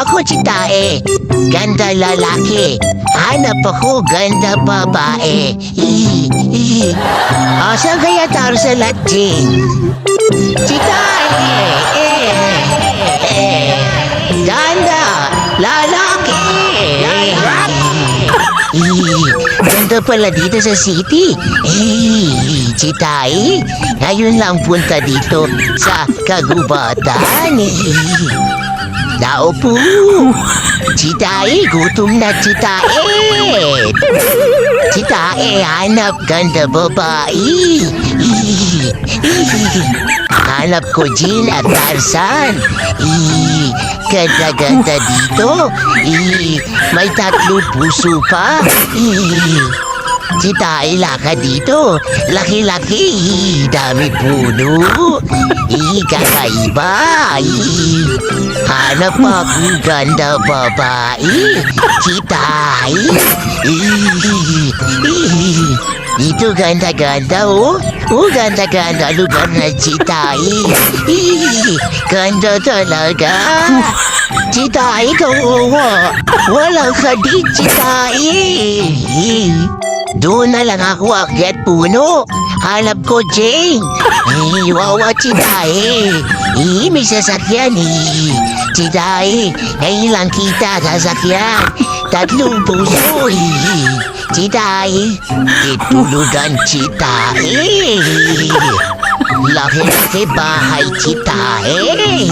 Ako si Tae. Ganda lalaki. Hanap ako ganda babae. Asa kaya taro sa Latin? Si Tae. Ganda lalaki. Ganda pala dito sa city. Si Tae, ngayon lang punta dito sa kagubatan. Naupo. Si Tae, gutom na si Tae. Si Tae, hanap ganda babae. Hanap ko Jean at Tarzan. Ganda-ganda dito. May 3 puso pa. Si Tae laka dito. Laki-laki. Dami puno. Kakaiba. Hanap ako ganda babae. Si Tae. Dito ganda-ganda oh. Ganda-ganda lugar na si Tae. Ganda talaga. Si Tae kawawa. Walang kadit si Tae. Doon na lang ako akyat puno. Hanap ko Jane. Wawa si Tae. May sasakyan Si Tae, ngayon lang kita sasakyan. 3 puso Si Tae, itulugan si Tae. Laki-laki bahay si Tae.